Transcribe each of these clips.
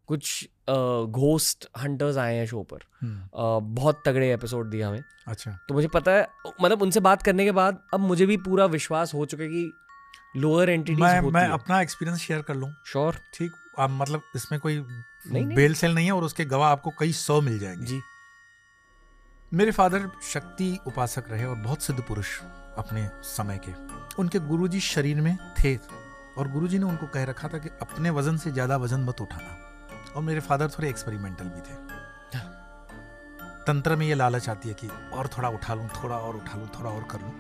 कुछ ghost hunters आए हैं शो पर, बहुत तगड़े एपिसोड दिया हमें। अच्छा, तो मुझे पता है, मतलब उनसे बात करने के बाद अब मुझे भी पूरा विश्वास हो चुका है कि लोअर एंटिटीज होती मैं है। अपना एक्सपीरियंस शेयर कर लूँ। श्योर। ठीक, आप मतलब इसमें कोई नहीं। बेल सेल नहीं है और उसके गवाह आपको कई 100 मिल जाएंगे जी। मेरे फादर शक्ति उपासक रहे और बहुत सिद्ध पुरुष अपने समय के। उनके गुरुजी शरीर में थे और गुरुजी ने उनको कह रखा था कि अपने वजन से ज्यादा वजन मत उठाना। और मेरे फादर थोड़े एक्सपेरिमेंटल भी थे। तंत्र में ये लालच आती है कि और थोड़ा उठा लूं, थोड़ा और उठा लूं, थोड़ा और कर लूं।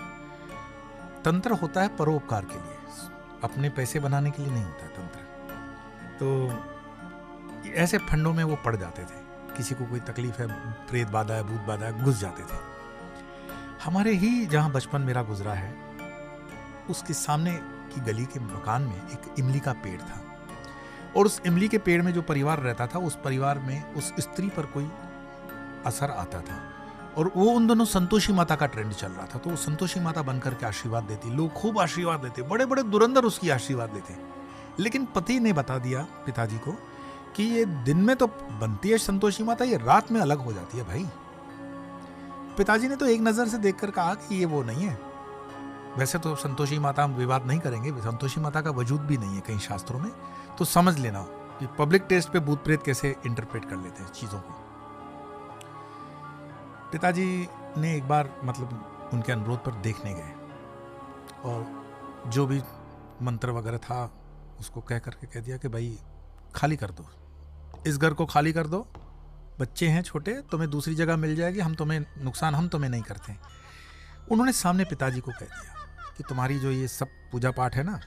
तंत्र होता है परोपकार के लिए, अपने पैसे बनाने के लिए नहीं होता है तंत्र। तो ऐसे फंडों में वो पड़ जाते थे। किसी को कोई तकलीफ है, प्रेत बाधा है, भूत बाधा है, घुस जाते थे। हमारे ही जहां बचपन मेरा गुजरा है, उसके सामने की गली के मकान में एक इमली का पेड़ था और उस इमली के पेड़ में जो परिवार रहता था, उस परिवार में उस स्त्री पर कोई असर आता था और वो उन दोनों संतोषी माता का ट्रेंड चल रहा था। तो वो संतोषी माता बनकर के आशीर्वाद देती, लोग खूब आशीर्वाद देते, बड़े बड़े दुरंदर उसकी आशीर्वाद देते। लेकिन पति ने बता दिया पिताजी को कि ये दिन में तो बनती है संतोषी माता, ये रात में अलग हो जाती है भाई। पिताजी ने तो एक नजर से देखकर कहा कि ये वो नहीं है। वैसे तो संतोषी माता हम विवाद नहीं करेंगे, संतोषी माता का वजूद भी नहीं है कई शास्त्रों में, तो समझ लेना कि पब्लिक टेस्ट पे भूत प्रेत कैसे इंटरप्रेट कर लेते हैं चीजों को। पिताजी ने एक बार मतलब उनके अनुरोध पर देखने गए और जो भी मंत्र वगैरह था उसको कह करके कह दिया कि भाई खाली कर दो, इस घर को खाली कर दो, बच्चे हैं छोटे, तुम्हें दूसरी जगह मिल जाएगी, हम तुम्हें नुकसान हम तुम्हें नहीं करते। उन्होंने सामने पिताजी को कह दिया कि तुम्हारी जो ये सब पूजा पाठ है ना,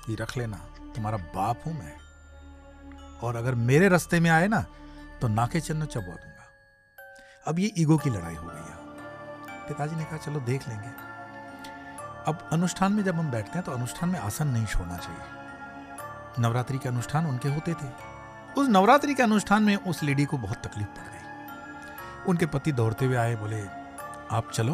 ये रख लेना, तुम्हारा बाप हूं मैं, और अगर मेरे रास्ते में आए ना तो नाके चिन्ह चबवा दूंगा। अब ये ईगो की लड़ाई हो गई है। पिताजी ने कहा चलो देख लेंगे। अब अनुष्ठान में जब हम बैठते हैं तो अनुष्ठान में आसन नहीं छोड़ना चाहिए। नवरात्रि के अनुष्ठान उनके होते थे। उस नवरात्रि के अनुष्ठान में उस लेडी को बहुत तकलीफ पड़ गई। उनके पति दौड़ते हुए आए, बोले आप चलो,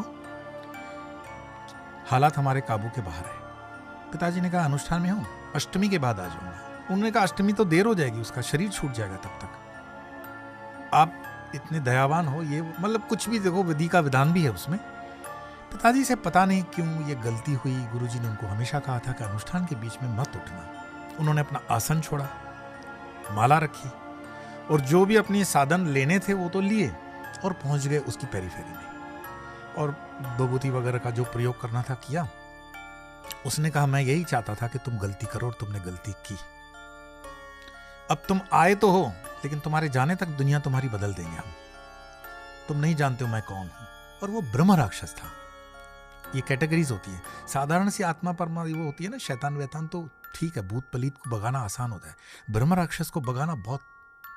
हालात हमारे काबू के बाहर है। पिताजी ने कहा अनुष्ठान में हूं, अष्टमी के बाद आ जाऊंगा। उन्होंने कहा अष्टमी तो देर हो जाएगी, उसका शरीर छूट जाएगा तब तक, आप इतने दयावान हो, ये मतलब कुछ भी देखो, विधि का विधान भी है उसमें। पिताजी से पता नहीं क्यों ये गलती हुई। गुरुजी ने उनको हमेशा कहा था कि अनुष्ठान के बीच में मत उठना। उन्होंने अपना आसन छोड़ा, माला रखी और जो भी अपने साधन लेने थे वो तो लिए और पहुंच गए उसकी पेरीफेरी में और विभूति वगैरह का जो प्रयोग करना था किया। उसने कहा मैं यही चाहता था कि तुम गलती करो और तुमने गलती की। अब तुम आए तो हो, लेकिन तुम्हारे जाने तक दुनिया तुम्हारी बदल देंगे हम। तुम नहीं जानते हो मैं कौन हूं। और वो ब्रह्म राक्षस था। ये कैटेगरीज होती है। साधारण सी आत्मा परमा वो होती है ना, शैतान वैतान तो ठीक है, भूत पलीत को भगाना आसान होता है। ब्रह्म राक्षस को भगाना बहुत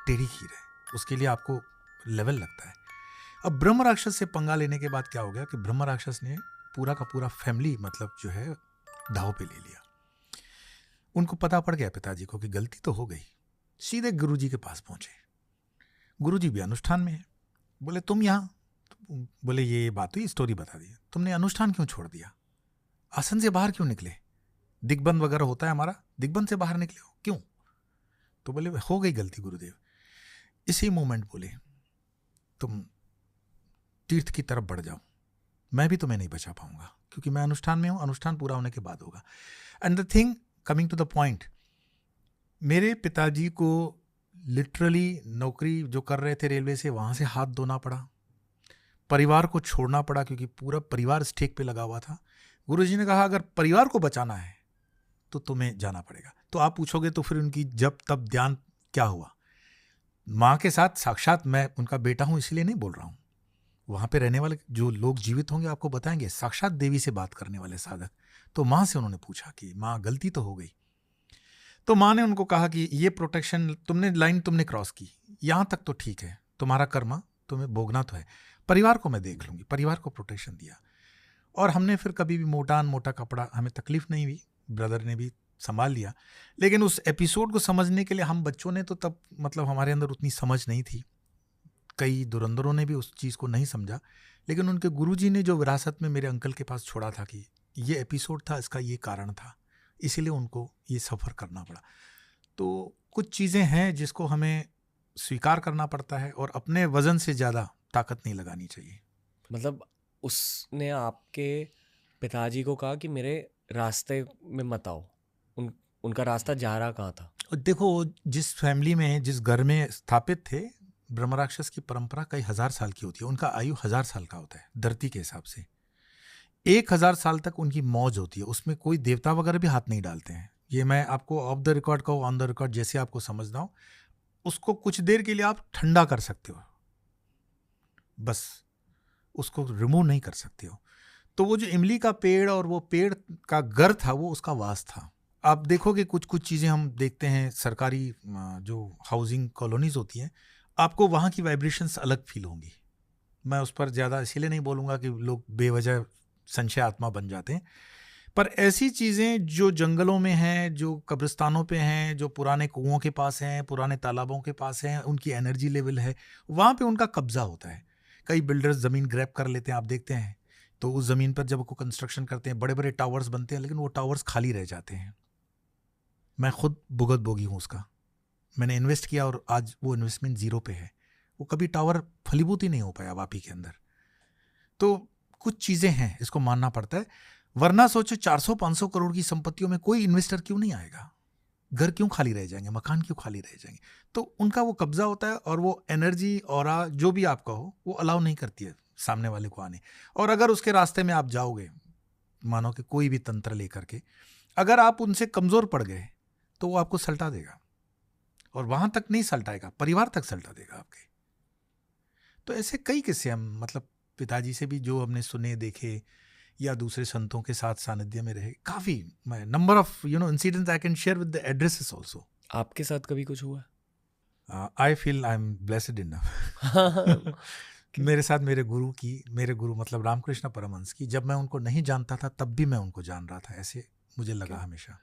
टेढ़ी खीर है, उसके लिए आपको लेवल लगता है। अब ब्रह्म राक्षस से पंगा लेने के बाद क्या हो गया कि ब्रह्म राक्षस ने पूरा का पूरा फैमिली मतलब जो है दाव पे ले लिया। उनको पता पड़ गया पिताजी को कि गलती तो हो गई। सीधे गुरुजी के पास पहुंचे। गुरुजी भी अनुष्ठान में है। बोले तुम यहाँ, बोले ये बात हुई, स्टोरी बता दी, तुमने अनुष्ठान क्यों छोड़ दिया, आसन से बाहर क्यों निकले, दिग्बंध वगैरह होता है हमारा, दिग्बंध से बाहर निकले हो क्यों? तो बोले हो गई गलती गुरुदेव। इसी मोमेंट बोले तुम तीर्थ की तरफ बढ़ जाओ, मैं भी तुम्हें नहीं बचा पाऊंगा क्योंकि मैं अनुष्ठान में हूं, अनुष्ठान पूरा होने के बाद होगा। And the thing coming to the point, मेरे पिताजी को लिटरली नौकरी जो कर रहे थे रेलवे से, वहां से हाथ धोना पड़ा, परिवार को छोड़ना पड़ा क्योंकि पूरा परिवार स्टेक पे लगा हुआ था। गुरुजी ने कहा अगर परिवार को बचाना है तो तुम्हें जाना पड़ेगा। तो आप पूछोगे तो फिर उनकी जब तब ध्यान क्या हुआ? माँ के साथ साक्षात मैं उनका बेटा हूं इसलिए नहीं बोल रहा हूं, वहां पे रहने वाले जो लोग जीवित होंगे आपको बताएंगे, साक्षात देवी से बात करने वाले साधक। तो माँ से उन्होंने पूछा कि माँ गलती तो हो गई। तो माँ ने उनको कहा कि ये प्रोटेक्शन तुमने लाइन तुमने क्रॉस की, यहां तक तो ठीक है, तुम्हारा कर्मा तुम्हें भोगना तो है, परिवार को मैं देख लूंगी। परिवार को प्रोटेक्शन दिया और हमने फिर कभी भी मोटा कपड़ा, हमें तकलीफ नहीं हुई, ब्रदर ने भी संभाल लिया। लेकिन उस एपिसोड को समझने के लिए हम बच्चों ने तो तब मतलब हमारे अंदर उतनी समझ नहीं थी, कई धुरंधरों ने भी उस चीज़ को नहीं समझा। लेकिन उनके गुरुजी ने जो विरासत में मेरे अंकल के पास छोड़ा था कि ये एपिसोड था, इसका ये कारण था, इसीलिए उनको ये सफ़र करना पड़ा। तो कुछ चीज़ें हैं जिसको हमें स्वीकार करना पड़ता है और अपने वजन से ज़्यादा ताकत नहीं लगानी चाहिए। मतलब उसने आपके पिताजी को कहा कि मेरे रास्ते में मत आओ, उनका रास्ता जा रहा कहाँ था? और देखो, जिस फैमिली में, जिस घर में स्थापित थे, ब्रह्मराक्षस की परंपरा कई हजार साल की होती है। उनका आयु 1000 साल का होता है धरती के हिसाब से। 1000 साल तक उनकी मौज होती है, उसमें कोई देवता वगैरह भी हाथ नहीं डालते हैं। ये मैं आपको ऑफ द रिकॉर्ड कहूँ, ऑन द रिकॉर्ड, जैसे आपको समझना हो, उसको कुछ देर के लिए आप ठंडा कर सकते हो, बस उसको रिमूव नहीं कर सकते हो। तो वो जो इमली का पेड़ और वो पेड़ का घर था, वो उसका वास था। आप देखोगे कुछ कुछ चीज़ें हम देखते हैं, सरकारी जो हाउसिंग कॉलोनीज होती हैं, आपको वहाँ की वाइब्रेशंस अलग फील होंगी। मैं उस पर ज़्यादा इसीलिए नहीं बोलूँगा कि लोग बेवजह संशय आत्मा बन जाते हैं, पर ऐसी चीज़ें जो जंगलों में हैं, जो कब्रिस्तानों पे हैं, जो पुराने कुओं के पास हैं, पुराने तालाबों के पास हैं, उनकी एनर्जी लेवल है, वहाँ पे उनका कब्जा होता है। कई बिल्डर्स ज़मीन ग्रैब कर लेते हैं, आप देखते हैं, तो उस ज़मीन पर जब वो कंस्ट्रक्शन करते हैं, बड़े बड़े टावर्स बनते हैं, लेकिन वो टावर्स खाली रह जाते हैं। मैं खुद भुगत भोगी हूँ उसका। मैंने इन्वेस्ट किया और आज वो इन्वेस्टमेंट ज़ीरो पे है। वो कभी टावर फलीभूत ही नहीं हो पाया वापी के अंदर। तो कुछ चीज़ें हैं, इसको मानना पड़ता है। वरना सोचो 400-500 करोड़ की संपत्तियों में कोई इन्वेस्टर क्यों नहीं आएगा? घर क्यों खाली रह जाएंगे, मकान क्यों खाली रह जाएंगे? तो उनका वो कब्जा होता है और वो एनर्जी ऑरा जो भी आपका हो, वो अलाउ नहीं करती है सामने वाले को आने। और अगर उसके रास्ते में आप जाओगे, मानो कि कोई भी तंत्र लेकर के, अगर आप उनसे कमज़ोर पड़ गए तो वो आपको सल्टा देगा, और वहाँ तक नहीं सल्टाएगा, परिवार तक सल्टा देगा आपके। तो ऐसे कई किस्से हम, मतलब पिताजी से भी जो हमने सुने, देखे, या दूसरे संतों के साथ सानिध्य में रहे, काफ़ी number of incidents I can share with the addresses also. आपके साथ कभी कुछ हुआ? I feel I am blessed enough. मेरे साथ मेरे गुरु मतलब रामकृष्ण परमहंस की, जब मैं उनको नहीं जानता था तब भी मैं उनको जान रहा था, ऐसे मुझे लगा हमेशा।